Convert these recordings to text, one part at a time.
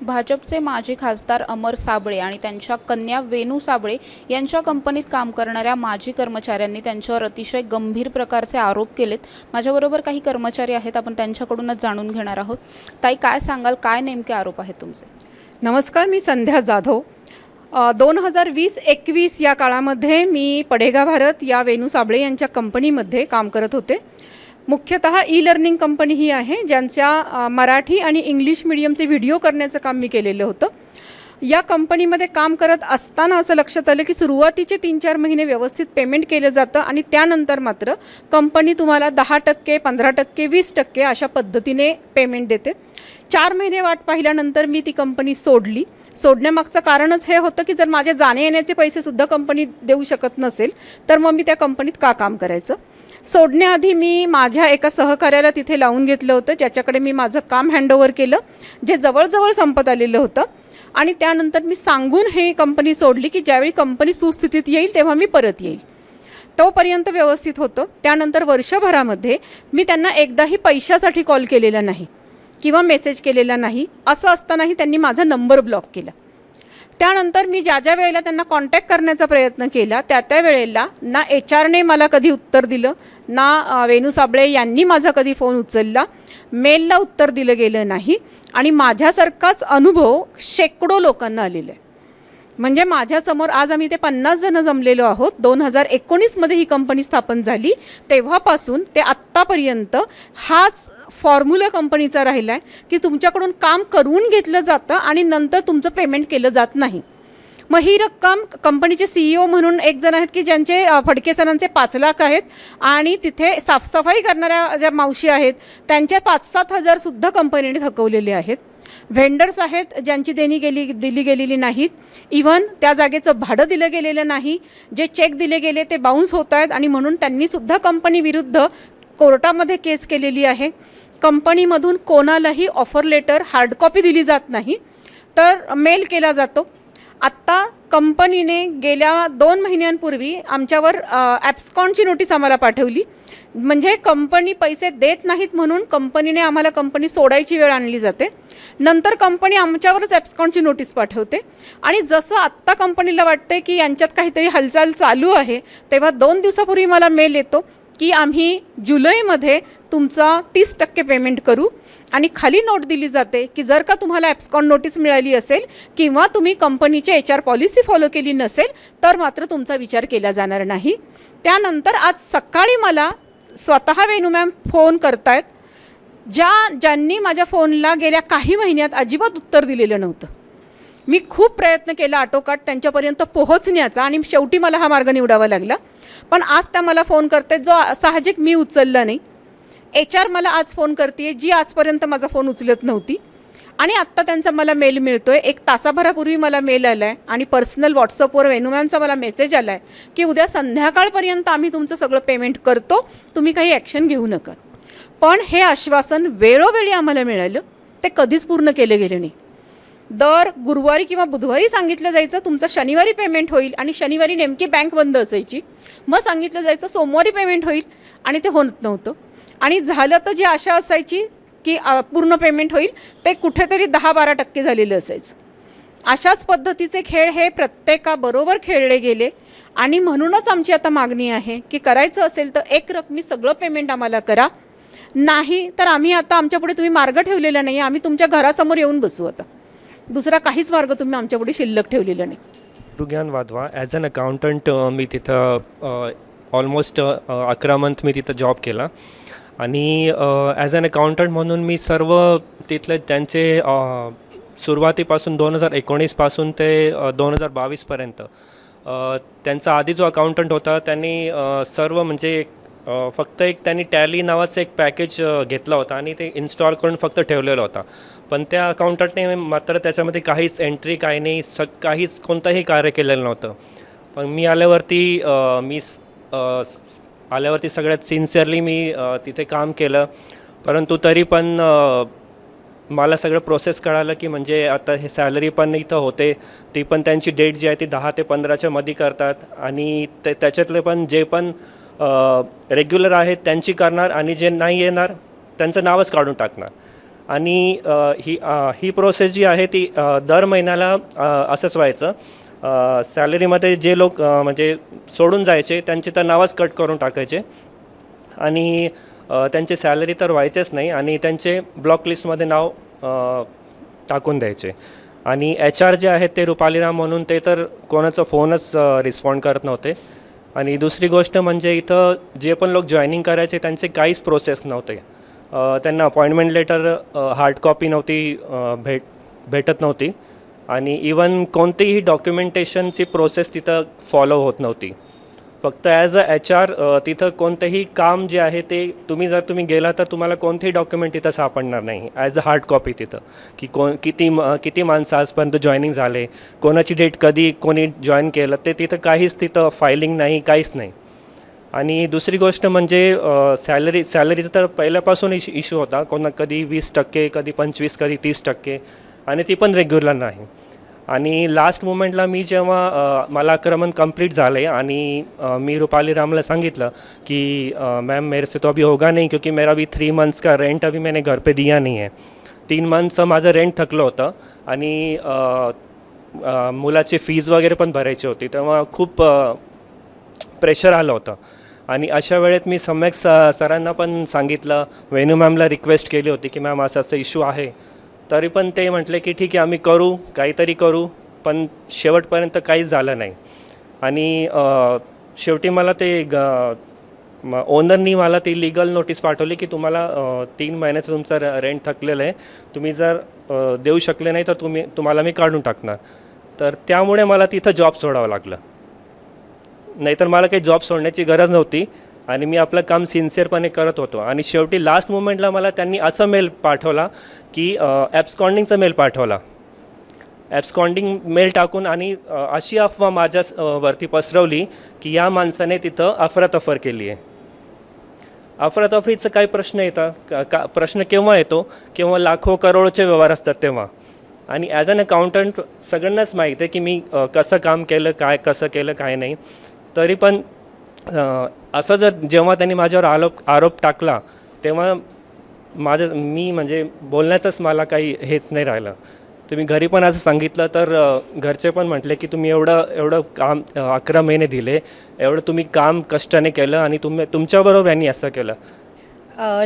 भाजपचे माजी खासदार अमर साबळे आणि त्यांच्या कन्या वेणू साबळे यांच्या कंपनीत काम करणाऱ्या माजी कर्मचाऱ्यांनी त्यांच्यावर अतिशय गंभीर प्रकारचे आरोप केलेत. माझ्याबरोबर काही कर्मचारी आहेत, आपण त्यांच्याकडूनच जाणून घेणार आहोत. ताई, काय सांगाल, काय नेमके आरोप आहेत तुमचे? नमस्कार, मी संध्या जाधव. 2020-21 या काळामध्ये मी पडेगा भारत या वेणू साबळे यांच्या कंपनीमध्ये काम करत होते. मुख्यतः ई-लर्निंग कंपनी ही आहे, ज्यांच्या मराठी आणि इंग्लिश मीडियमचे व्हिडिओ करण्याचं काम मी केलेलं होतं. या कंपनीमध्ये काम करत असताना असं लक्षात आलं की सुरुवातीचे 3-4 महिने व्यवस्थित पेमेंट केलं जातं आणि त्यानंतर मात्र कंपनी तुम्हाला 10%, 15%, 20% अशा पद्धतीने पेमेंट देते. 4 महिने वाट पाहिल्यानंतर मी ती कंपनी सोडली. सोडण्यामागचं कारणच हे होतं की जर माझे जाणे येण्याचे पैसेसुद्धा कंपनी देऊ शकत नसेल तर मग मी त्या कंपनीत का काम करायचं. सोडण्याआधी मी माझ्या एका सहकार्याला तिथे लावून घेतलं होतं, ज्याच्याकडे मी माझं काम हँडओव्हर केलं, जे जवळजवळ संपत आलेलं होतं. आणि त्यानंतर मी सांगून हे कंपनी सोडली की ज्यावेळी कंपनी सुस्थितीत येईल तेव्हा मी परत येईल. तोपर्यंत व्यवस्थित होतं. त्यानंतर वर्षभरामध्ये मी त्यांना एकदाही पैशासाठी कॉल केलेला नाही किंवा मेसेज केलेला नाही. असं असतानाही त्यांनी माझा नंबर ब्लॉक केला. त्यानंतर मी ज्या वेळेला त्यांना कॉन्टॅक्ट करण्याचा प्रयत्न केला त्या वेळेला ना HR ने मला कधी उत्तर दिलं, ना वेणू साबळे यांनी माझा कधी फोन उचलला, मेलला उत्तर दिलं गेलं नाही. आणि माझ्यासारखाच अनुभव शेकडो लोकांना आलेला आहे. म्हणजे माझ्यासमोर आज आम्ही ते 50 जण जमलेलो आहोत. 2019मध्ये ही कंपनी स्थापन झाली, तेव्हापासून ते आत्तापर्यंत हाच फॉर्म्युला कंपनीचा राहिला आहे की तुमच्याकडून काम करून घेतलं जातं आणि नंतर तुमचं पेमेंट केलं जात नाही. मग ही रक्कम कंपनीचे CEO म्हणून एक जण आहेत की ज्यांचे फडके सरांचे 5 लाख आहेत आणि तिथे साफसफाई करणाऱ्या ज्या मावशी आहेत त्यांचे 5-7 हजारसुद्धा कंपनीने थकवलेले आहेत. व्हेंडर्स आहेत ज्यांची देणी दिली गेलेली नाहीत. इव्हन त्या जागेचं भाडं दिलं गेलेलं नाही. जे चेक दिले गेले ते बाउन्स होत आहेत आणि म्हणून त्यांनीसुद्धा कंपनीविरुद्ध कोर्टामध्ये केस केलेली आहे. कंपनीमधून कोणालाही ऑफर लेटर हार्ड कॉपी दिली जात नाही, तर मेल केला जातो. आत्ता कंपनीने गेल्या 2 महिन्यांपूर्वी आमच्यावर ॲब्स्कॉनची नोटीस आम्हाला पाठवली. म्हणजे कंपनी पैसे देत नाहीत म्हणून कंपनीने आम्हाला कंपनी सोडायची वेळ आणली जाते. नंतर कंपनी आमच्यावरच ॲब्स्कॉनची नोटीस पाठवते. आणि जसं आत्ता कंपनीला वाटते की यांच्यात काहीतरी हालचाल चालू आहे, तेव्हा 2 दिवसापूर्वी मला मेल येतो की आम्ही जुलैमध्ये तुमचा 30% पेमेंट करू. आणि खाली नोट दिली जाते की जर का तुम्हाला ॲब्स्कॉन नोटीस मिळाली असेल किंवा तुम्ही कंपनीचे HR पॉलिसी फॉलो केली नसेल तर मात्र तुमचा विचार केला जाणार नाही. त्यानंतर आज सकाळी मला स्वतः वेणू मॅम फोन करतायत, ज्यांनी माझ्या फोनला गेल्या काही महिन्यात अजिबात उत्तर दिलेलं नव्हतं. मी खूप प्रयत्न केला आटोकाट त्यांच्यापर्यंत पोहोचण्याचा आणि शेवटी मला हा मार्ग निवडावा लागला. पण आज त्या मला फोन करतात जो साहजिक मी उचलला नाही. HR मला आज फोन करते जी आजपर्यंत माझा फोन उचलत नव्हती. आणि आत्ता त्यांचा मला मेल मिळतो आहे. 1 तासाभरापूर्वी मला मेल आला आहे आणि पर्सनल व्हॉट्सअपवर वेणू मॅमचा मला मेसेज आला आहे की उद्या संध्याकाळपर्यंत आम्ही तुमचं सगळं पेमेंट करतो, तुम्ही काही ॲक्शन घेऊ नका. पण हे आश्वासन वेळोवेळी आम्हाला मिळालं, ते कधीच पूर्ण केलं गेलं नाही. दर गुरुवारी किंवा बुधवारी सांगितलं जायचं तुमचं शनिवारी पेमेंट होईल आणि शनिवारी नेमकी बँक बंद असायची. मग सांगितलं जायचं सोमवारी पेमेंट होईल आणि ते होत नव्हतं. आणि झालं तर जी आशा असायची की पूर्ण पेमेंट होईल ते कुठेतरी 10-12% झालेलं असायचं. अशाच पद्धतीचे खेळ हे प्रत्येकाबरोबर खेळले गेले. आणि म्हणूनच आमची आता मागणी आहे की करायचं असेल तर एक रकमी सगळं पेमेंट आम्हाला करा, नाही तर आम्ही आता आमच्यापुढे तुम्ही मार्ग ठेवलेला नाही, आम्ही तुमच्या घरासमोर येऊन बसू. आता दुसरा काहीच मार्ग तुम्ही आमच्यापुढे शिल्लक ठेवलेला नाही. रुग्यान वाधवा ॲज अन अकाउंटंट मी तिथं ऑलमोस्ट 11 मंथ मी तिथं जॉब केला. आणि ॲज अन अकाउंटंट म्हणून मी सर्व तिथले त्यांचे सुरुवातीपासून 2019पासून ते 2022पर्यंत त्यांचा आधी जो अकाउंटंट होता त्यांनी सर्व म्हणजे फक्त त्यांनी टॅली नावाचं एक पॅकेज घेतला होता आणि ते इन्स्टॉल करून फक्त ठेवलेलं होता. पण त्या अकाउंटंटने मात्र त्याच्यामध्ये काहीच एंट्री काही नाही, काहीच कोणतंही कार्य केलेलं नव्हतं. पण मी आल्यावरती सगळ्यात सिन्सिअरली मी तिथे काम केलं. परंतु तरी पण मला सगळं प्रोसेस कळालं की म्हणजे आता हे सॅलरी पण इथं होते, ती पण त्यांची डेट जी आहे ती 10 ते 15च्या मध्ये करतात. आणि त्याच्यातले पण जे पण रेग्युलर आहेत त्यांची करणार आणि जे नाही येणार त्यांचं नावच काढून टाकणार. आणि ही प्रोसेस जी आहे ती दर महिन्याला असंच व्हायचं. सॅलरीमध्ये जे लोक म्हणजे सोडून जायचे त्यांचे तर नावच कट करून टाकायचे आणि त्यांचे सॅलरी तर व्हायचेच नाही आणि त्यांचे ब्लॉक लिस्टमध्ये नाव टाकून द्यायचे. आणि HR जे आहेत ते रुपालीराम म्हणून ते तर कोणाचा फोनच रिस्पॉन्ड करत नव्हते. आणि दुसरी गोष्ट म्हणजे इथं जे पण लोक जॉईनिंग करायचे त्यांचे काहीच प्रोसेस नव्हते. त्यांना अपॉइंटमेंट लेटर हार्ड कॉपी नव्हती भेटत नव्हती आणि इवन कोणतीही डॉक्युमेंटेशनची प्रोसेस तिथं फॉलो होत नव्हती. फक्त ॲज अ HR तिथं कोणतंही काम जे आहे ते तुम्ही गेला तर तुम्हाला कोणतेही डॉक्युमेंट तिथं सापडणार नाही ॲज अ हार्ड कॉपी तिथं, की किती माणसं आजपर्यंत जॉईनिंग झाले, कोणाची डेट कधी कोणी जॉईन केलं ते तिथं फायलिंग नाही, काहीच नाही. आणि दुसरी गोष्ट म्हणजे सॅलरीचा तर पहिल्यापासून इश्यू होता. कधी 20%, कधी 25%, कधी 30% आणि ती पण रेग्युलर नाही. आणि लास्ट मोमेंटला मी जेव्हा मला आक्रमण कंप्लीट झालं आहे आणि मी रुपाली रामला सांगितलं की मैम मेरे से तो अभी होगा नहीं क्योंकि मेरा अभी 3 मंथ्स का रेंट अभी मैंने घर पे दिया नहीं है. 3 मंथचं माझं रेंट थकलं होतं आणि मुलाची फीज वगैरे पण भरायची होती, तेव्हा खूप प्रेशर आलं होतं. आणि अशा वेळेत मी सम्यक सरांना पण सांगितलं, वेणू मॅमला रिक्वेस्ट केली होती की मॅम असं इश्यू आहे. तरी पण ते म्हटले की ठीक आहे आम्ही काहीतरी करू, पण शेवटपर्यंत काहीच झालं नाही. आणि शेवटी मला ते ओनरनी मला ती लीगल नोटीस पाठवली की तुम्हाला 3 महिन्याचं तुमचं रेंट थकलेलं आहे, तुम्ही जर देऊ शकले नाही तर तुम्हाला मी काढून टाकणार. तर त्यामुळे मला तिथं जॉब सोडावं लागलं, नाहीतर मला काही जॉब सोडण्याची गरज नव्हती आणि मी आपलं काम सिन्सिअरपणे करत होतो. आणि शेवटी लास्ट मोमेंटला मला त्यांनी असं मेल पाठवला की ॲब्स्कॉन्डिंगचा मेल पाठवला. ॲब्स्कॉन्डिंग मेल टाकून आणि अशी अफवा माझ्या वरती पसरवली की या माणसाने तिथं अफरातफर केली आहे. अफरातफरीचा काय प्रश्न येतात प्रश्न केव्हा येतो, केव्हा लाखो करोडचे व्यवहार असतात तेव्हा. आणि ॲज अन अकाउंटंट सगळ्यांनाच माहीत आहे की मी कसं काम केलं, कसं केलं काय नाही. तरी पण असं जेव्हा त्यांनी माझ्यावर आरोप टाकला तेव्हा मी म्हणजे बोलण्याचंच मला काही हेच नाही राहिलं. तुम्ही घरी पण असं सांगितलं तर घरचे पण म्हटले की तुम्ही एवढं काम 11 महिने दिले, एवढं तुम्ही काम कष्टाने केलं आणि तुमच्याबरोबर यांनी असं केलं.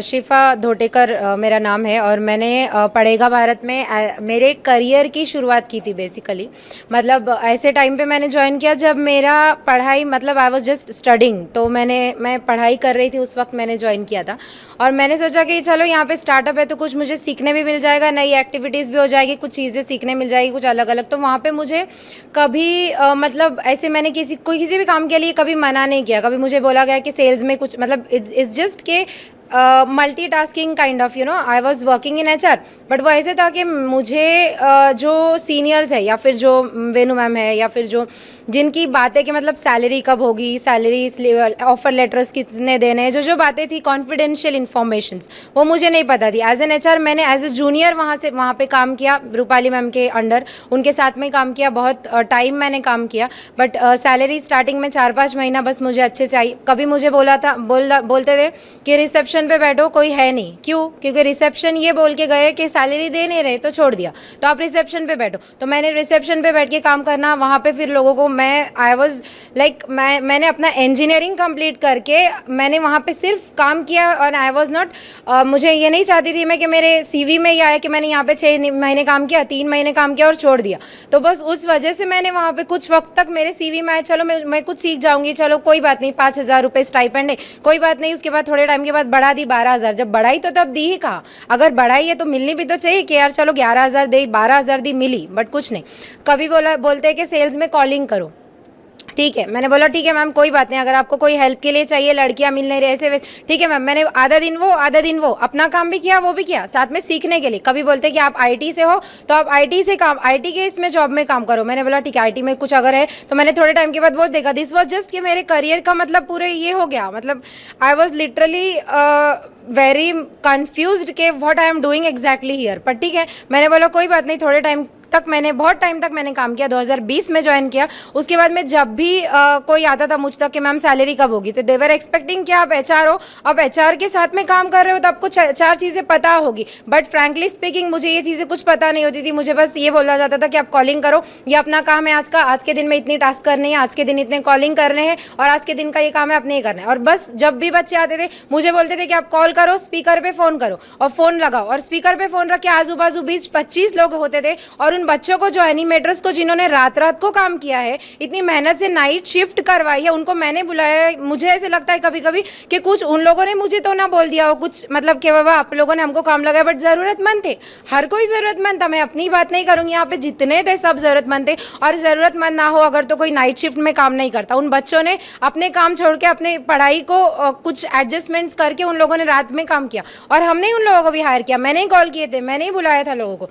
शिफा धोटेकर मेरा नाम है और मैंने पढ़ेगा भारत में मेरे करियर की शुरुआत की थी बेसिकली. मतलब ऐसे टाइम पे मैंने ज्वाइन किया जब मेरा पढ़ाई मतलब आई वाज जस्ट स्टडिंग, तो मैं पढ़ाई कर रही थी उस वक्त मैंने ज्वाइन किया था. और मैंने सोचा कि चलो यहाँ पे स्टार्टअप है तो कुछ मुझे सीखने भी मिल जाएगा, नई एक्टिविटीज़ भी हो जाएगी, कुछ चीज़ें सीखने मिल जाएगी कुछ अलग अलग. तो वहाँ पे मुझे कभी मतलब ऐसे मैंने किसी भी काम के लिए कभी मना नहीं किया. कभी मुझे बोला गया कि सेल्स में कुछ मतलब it's just K multitasking kind of I was working in HR. But वो ऐसे था कि मुझे जो सीनियर्स है या फिर जो वेणु मैम है या फिर जो जिनकी बातें कि मतलब सैलरी कब होगी, सैलरी ऑफर लेटर्स कितने देने, जो बातें थी कॉन्फिडेंशियल इन्फॉर्मेशंस, वो मुझे नहीं पता थी. As an HR Maine as a junior वहाँ पे काम किया, रूपाली मैम के अंडर उनके साथ में काम किया, बहुत टाइम मैंने काम किया. बट सैलरी स्टार्टिंग में 4-5 महीना बस मुझे अच्छे से आई. कभी मुझे बोलते थे कि रिसेप्शन पे बैठो, कोई है नहीं. क्यों? क्योंकि रिसेप्शन ये बोल के गए कि सैलरी दे नहीं रहे तो छोड़ दिया, तो आप रिसेप्शन पे बैठो. तो मैंने रिसेप्शन पे बैठ के काम करना. वहाँ पे फिर लोगों को I was like Maine Apna engineering complete करके मैंने वहाँ पे सिर्फ काम किया. और आई वॉज नॉट मुझे ये नहीं चाहती थी मैं कि मेरे CV में ये आया कि मैंने यहाँ पे 6 महीने काम किया, 3 महीने काम किया और छोड़ दिया. तो बस उस वजह से मैंने वहाँ पे कुछ वक्त तक मेरे CV में आया, चलो मैं कुछ सीख जाऊँगी, चलो कोई बात नहीं, 5,000 रुपये स्टाइपेंड है, कोई बात नहीं. उसके बाद थोड़े टाइम के बाद बढ़ा दी 12,000. जब बढ़ाई तो तब दी ही कहा, अगर बढ़ाई है तो मिलनी भी तो चाहिए कि यार चलो 11,000 दी, 12,000 दी, मिली. बट कुछ नहीं. कभी बोलते हैं कि सेल्स में कॉलिंग करो, ठीक है. मैंने बोला ठीक है मैम कोई बात नहीं, अगर आपको कोई हेल्प के लिए चाहिए, लड़कियां मिल नहीं रहे ऐसे वैसे, ठीक है मैम. मैंने आधा दिन वो अपना काम भी किया, वो भी किया साथ में सीखने के लिए. कभी बोलते कि आप IT से हो तो आप IT के इसमें जॉब में काम करो. मैंने बोला ठीक है IT में कुछ अगर है तो मैंने थोड़े टाइम के बाद बोल देगा. दिस वॉज जस्ट कि मेरे करियर का मतलब पूरे ये हो गया. मतलब I was literally very confused के what I am doing exactly here. पर ठीक है मैंने बोला कोई बात नहीं, थोड़े टाइम तक मैंने बहुत टाइम तक मैंने काम किया, 2020 में ज्वाइन किया। उसके बाद में जब भी कोई आता था मुझ तक कि मैम सैलरी कब होगी, तो देवर एक्सपेक्टिंग कि आप HR हो, आप HR के साथ में काम कर रहे हो तो आपको 4 चीज़ें पता होगी। बट फ्रैंकली स्पीकिंग मुझे ये चीज़ें कुछ पता नहीं होती थी। मुझे बस ये बोला जाता था कि आप कॉलिंग करो, ये अपना काम है आज के दिन में इतनी टास्क करनी है, आज के दिन इतने कॉलिंग करने हैं, और आज के दिन का ये काम है अपने ही करना है। और बस जब भी बच्चे आते थे मुझे बोलते थे कि आप कॉल करो, स्पीकर पे फ़ोन करो और फ़ोन लगाओ, और स्पीकर पे फ़ोन रख के आजू बाजू 20-25 लोग होते थे। और उन बच्चों को, जो एनिमेटर्स को, जिन्होंने रात रात को काम किया है, इतनी मेहनत से नाइट शिफ्ट करवाई है, उनको मैंने बुलाया है। मुझे ऐसे लगता है कभी कभी कि कुछ उन लोगों ने मुझे तो ना बोल दिया हो कुछ, मतलब कि बाबा आप लोगों ने हमको काम लगाया, बट ज़रूरतमंद थे, हर कोई ज़रूरतमंद था। मैं अपनी बात नहीं करूँगी, यहाँ पे जितने थे सब ज़रूरतमंद थे। और ज़रूरतमंद ना हो अगर तो कोई नाइट शिफ्ट में काम नहीं करता। उन बच्चों ने अपने काम छोड़ के अपने पढ़ाई को कुछ एडजस्टमेंट्स करके उन लोगों ने रात में काम किया, और हमने उन लोगों को भी हायर किया। मैंने ही कॉल किए थे, मैंने ही बुलाया था लोगों को,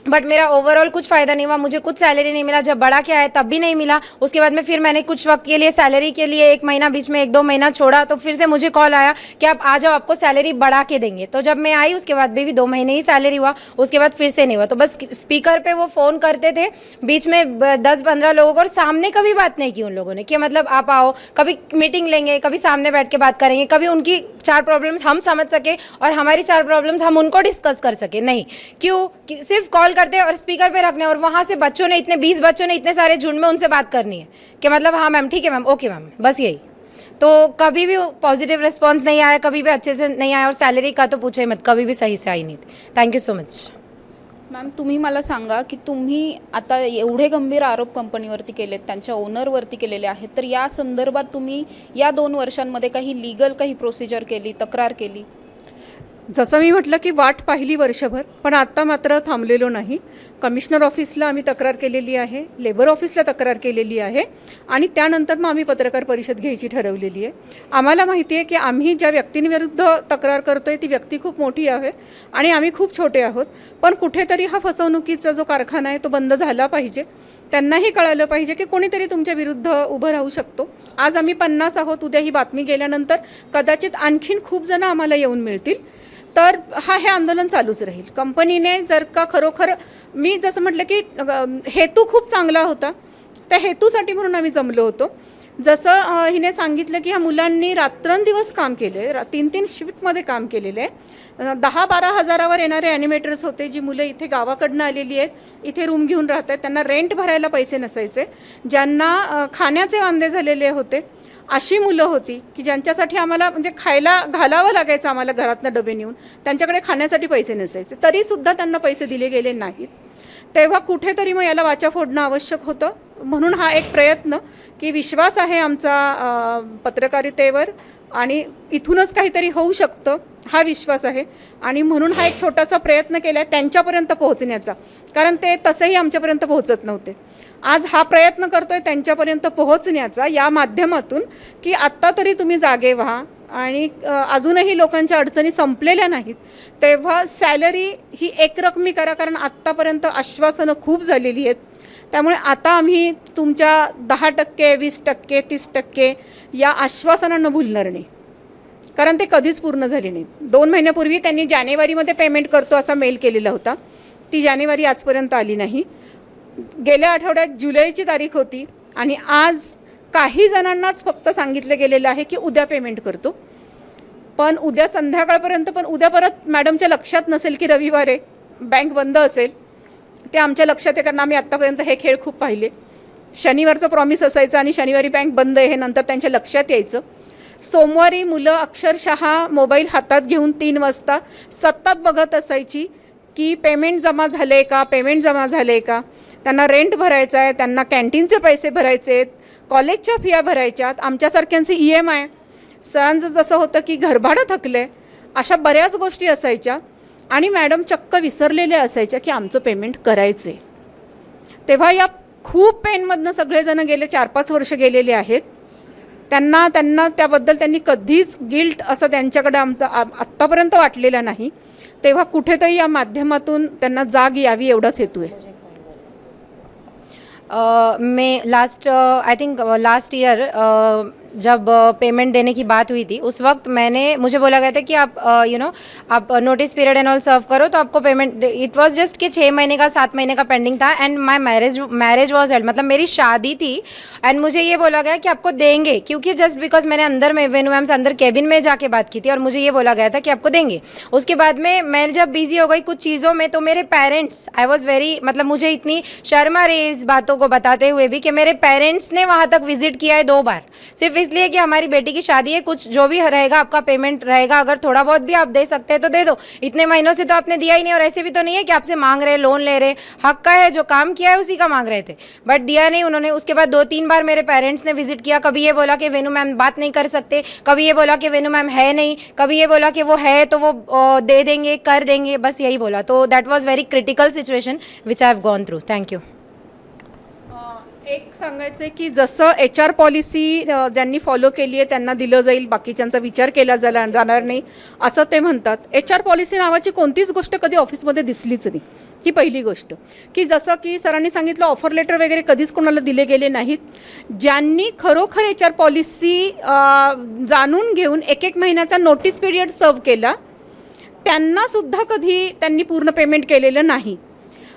बट मेरा ओवरऑल कुछ फ़ायदा नहीं हुआ। मुझे कुछ सैलरी नहीं मिला, जब बड़ा क्या है तब भी नहीं मिला। उसके बाद में फिर मैंने कुछ वक्त के लिए सैलरी के लिए 1 महीना, बीच में 1-2 महीना छोड़ा, तो फिर से मुझे कॉल आया कि आप आ जाओ, आपको सैलरी बढ़ा के देंगे। तो जब मैं आई उसके बाद भी 2 महीने ही सैलरी हुआ, उसके बाद फिर से नहीं हुआ। तो बस स्पीकर पे वो फ़ोन करते थे बीच में 10-15 लोगों को, और सामने कभी बात नहीं की उन लोगों ने कि मतलब आप आओ, कभी मीटिंग लेंगे, कभी सामने बैठ के बात करेंगे, कभी उनकी 4 प्रॉब्लम्स हम समझ सके और हमारी 4 प्रॉब्लम्स हम उनको डिस्कस कर सके। नहीं, क्यों? सिर्फ कॉल करते और स्पीकर पे रखने, और वहाँ से बच्चों ने इतने 20 बच्चों ने इतने सारे झुंड में उनसे बात करनी है कि मतलब हाँ मैम, ठीक है मैम, ओके मैम, बस यही। तो कभी भी पॉजिटिव रिस्पॉन्स नहीं आया, कभी भी अच्छे से नहीं आया, और सैलरी का तो पूछो ही मत, कभी भी सही से आई नहीं थी। Thank you so much. मॅम, तुम्ही मला सांगा की तुम्ही आता एवढे गंभीर आरोप कंपनीवरती केलेत, त्यांच्या ओनरवरती केलेले आहेत, तर या संदर्भात तुम्ही या 2 वर्षांमध्ये काही लीगल काही प्रोसिजर केली, तक्रार केली? जसं मी म्हटलं की वाट पाहिली वर्षभर, पण आत्ता मात्र थांबलेलो नाही. कमिशनर ऑफिसला आम्ही तक्रार केलेली आहे, लेबर ऑफिसला तक्रार केलेली आहे, आणि त्यानंतर मग आम्ही पत्रकार परिषद घ्यायची ठरवलेली आहे. आम्हाला माहिती आहे की आम्ही ज्या व्यक्तींविरुद्ध तक्रार करतोय ती व्यक्ती खूप मोठी आहे आणि आम्ही खूप छोटे आहोत, पण कुठेतरी हा फसवणुकीचा जो कारखाना आहे तो बंद झाला पाहिजे. त्यांनाही कळालं पाहिजे की कोणीतरी तुमच्या विरुद्ध उभं राहू शकतो. आज आम्ही 50 आहोत, उद्या ही बातमी गेल्यानंतर कदाचित आणखीन खूप जण आम्हाला येऊन मिळतील. तर हे आंदोलन चालूच राहील. कंपनीने जर का खरोखर, मी जसं म्हटलं की हेतू खूप चांगला होता, त्या हेतूसाठी म्हणून आम्ही जमलो होतो. जसं हिने सांगितलं की ह्या मुलांनी रात्रंदिवस काम केले, 3-3 शिफ्टमध्ये काम केलेलं आहे. 10-12 हजारावर येणारे ॲनिमेटर्स होते, जी मुलं इथे गावाकडनं आलेली आहेत, इथे रूम घेऊन राहत आहेत, त्यांना रेंट भरायला पैसे नसायचे, ज्यांना खाण्याचे वांदे झालेले होते, अशी मुलं होती की ज्यांच्यासाठी आम्हाला म्हणजे खायला घालावं लागायचं आम्हाला घरातनं डबे नेऊन, त्यांच्याकडे खाण्यासाठी पैसे नसायचे, तरीसुद्धा त्यांना पैसे दिले गेले नाहीत. तेव्हा कुठेतरी मग याला वाचा फोडणं आवश्यक होतं. म्हणून हा एक प्रयत्न की विश्वास आहे आमचा पत्रकारितेवर आणि इथूनच काहीतरी होऊ शकतं, हा विश्वास आहे, आणि म्हणून हा एक छोटासा प्रयत्न केला आहे त्यांच्यापर्यंत पोहोचण्याचा, कारण ते तसंही आमच्यापर्यंत पोहोचत नव्हते. आज हा प्रयत्न करतोय त्यांच्यापर्यंत पोहोचण्याचा या माध्यमातून की आत्ता तरी तुम्ही जागे व्हा, आणि अजूनही लोकांच्या अडचणी संपलेल्या नाहीत, तेव्हा सॅलरी ही एकरकमी करा, कारण आत्तापर्यंत आश्वासनं खूप झालेली आहेत. त्यामुळे आता आम्ही तुमच्या 10%, 20%, 30% या आश्वासनांना भुलणार नाही, कारण ते कधीच पूर्ण झाले नाही. 2 महिन्यापूर्वी त्यांनी जानेवारीमध्ये पेमेंट करतो असा मेल केलेला होता, ती जानेवारी आजपर्यंत आली नाही. गेल्या आठवड्यात जुलैची तारीख होती, आणि आज काही जणांनाच फक्त सांगितलं गेलेलं आहे की उद्या पेमेंट करतो, पण उद्या संध्याकाळपर्यंत, पण उद्या परत मॅडमच्या लक्षात नसेल की रविवार आहे, बँक बंद असेल. ते आमच्या लक्षात आहे, कारण आम्ही आत्तापर्यंत हे खेळ खूप पाहिले. शनिवारचं प्रॉमिस असायचं आणि शनिवारी बँक बंद आहे हे नंतर त्यांच्या लक्षात यायचं. सोमवारी मुलं अक्षरशः मोबाईल हातात घेऊन 3 वाजता सतत बघत असायची की पेमेंट जमा झाले आहे का, पेमेंट जमा झाले आहे का. त्यांना रेंट भरायचं आहे, त्यांना कॅन्टीनचे पैसे भरायचे आहेत, कॉलेजच्या फिया भरायच्यात, आमच्यासारख्यांचे EMI, सरांचं जसं होतं की घरभाडं थकले, अशा बऱ्याच गोष्टी असायच्या. आणि मॅडम चक्क विसरलेल्या असायच्या की आमचं पेमेंट करायचे. तेव्हा या खूप पेनमधनं सगळेजण गेले 4-5 वर्ष गेलेले आहेत. त्यांना त्याबद्दल त्यांनी कधीच गिल्ट असं त्यांच्याकडे आत्तापर्यंत वाटलेला नाही. तेव्हा कुठेतरी या माध्यमातून त्यांना जाग यावी एवढाच हेतू आहे. मैं लास्ट ईयर जब पेमेंट देने की बात हुई थी उस वक्त मुझे बोला गया था कि आप आप नोटिस पीरियड एंड ऑल सर्व करो तो आपको पेमेंट, इट वाज जस्ट कि 6 महीने का 7 महीने का पेंडिंग था एंड माय मैरिज वाज हेल्ड, मतलब मेरी शादी थी एंड मुझे ये बोला गया कि आपको देंगे, क्योंकि जस्ट बिकॉज मैंने अंदर में वेनू मैम से अंदर केबिन में जाके बात की थी और मुझे ये बोला गया था कि आपको देंगे। उसके बाद में मैं जब बिजी हो गई कुछ चीज़ों में तो मेरे पेरेंट्स, आई वॉज वेरी, मतलब मुझे इतनी शर्म आ रही है इस बातों को बताते हुए भी कि मेरे पेरेंट्स ने वहाँ तक विजिट किया है 2 बार, सिर्फ इसलिए कि हमारी बेटी की शादी है, कुछ जो भी रहेगा आपका पेमेंट रहेगा, अगर थोड़ा बहुत भी आप दे सकते हैं तो दे दो, इतने महीनों से तो आपने दिया ही नहीं, और ऐसे भी तो नहीं है कि आपसे मांग रहे, लोन ले रहे, हक का है, जो काम किया है उसी का मांग रहे थे, बट दिया नहीं उन्होंने। उसके बाद 2-3 बार मेरे पेरेंट्स ने विजिट किया, कभी ये बोला कि वेनू मैम बात नहीं कर सकते, कभी ये बोला कि वेनू मैम है नहीं, कभी ये बोला कि वो है तो वो दे देंगे, कर देंगे, बस यही बोला। तो that was very critical situation which I have gone through. Thank you. एक सांगायचं आहे की जसं HR पॉलिसी ज्यांनी फॉलो केली आहे त्यांना दिलं जाईल, बाकीच्यांचा विचार केला जाणार नाही असं ते म्हणतात. HR पॉलिसी नावाची कोणतीच गोष्ट कधी ऑफिसमध्ये दिसलीच नाही, ही पहिली गोष्ट. की जसं की सरांनी सांगितलं ऑफर लेटर वगैरे कधीच कोणाला दिले गेले नाहीत. ज्यांनी खरोखर HR पॉलिसी जाणून घेऊन 1-1 महिन्याचा नोटीस पिरियड सर्व केला त्यांनासुद्धा कधी त्यांनी पूर्ण पेमेंट केलेलं नाही.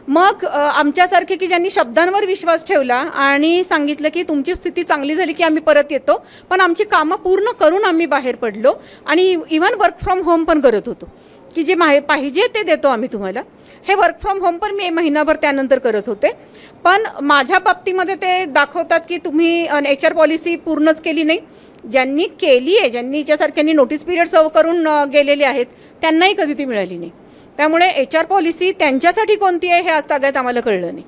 मग आमच्यासारखे की ज्यांनी शब्दांवर विश्वास ठेवला आणि सांगितलं की तुमची स्थिती चांगली झाली की आम्ही परत येतो, पण आमची कामं पूर्ण करून आम्ही बाहेर पडलो आणि इवन वर्क फ्रॉम होम पण करत होतो की जे पाहिजे ते देतो आम्ही तुम्हाला. हे वर्क फ्रॉम होम पण मी महिनाभर त्यानंतर करत होते. पण माझ्या बाबतीमध्ये ते दाखवतात की तुम्ही HR पॉलिसी पूर्णच केली नाही. ज्यांनी केली आहे, ज्यांनी हिच्यासारख्यांनी नोटीस पिरियड सर्व करून गेलेले आहेत त्यांनाही कधी ती मिळाली नाही. त्यामुळे HR पॉलिसी त्यांच्यासाठी कोणती आहे हे आजतागायत आम्हाला कळलं नाही.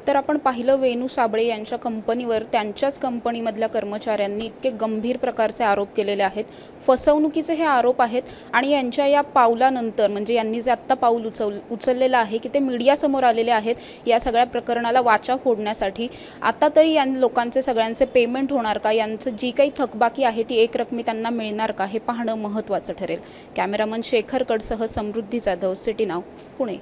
तर आपण पाहिलं वेणू साबळे यांच्या कंपनीवर त्यांच्याच कंपनीमधल्या कर्मचाऱ्यांनी इतके गंभीर प्रकारचे आरोप केलेले आहेत. फसवणुकीचे हे आरोप आहेत आणि यांच्या या पावलानंतर म्हणजे यांनी जे आत्ता पाऊल उचललेलं आहे की ते मीडियासमोर आलेले आहेत या सगळ्या प्रकरणाला वाचा फोडण्यासाठी. आता तरी या लोकांचे सगळ्यांचे पेमेंट होणार का, यांचं जी काही थकबाकी आहे ती एकरकमी त्यांना मिळणार का हे पाहणं महत्त्वाचं ठरेल. कॅमेरामन शेखर कडसह समृद्धी जाधव, सिटी नाव, पुणे.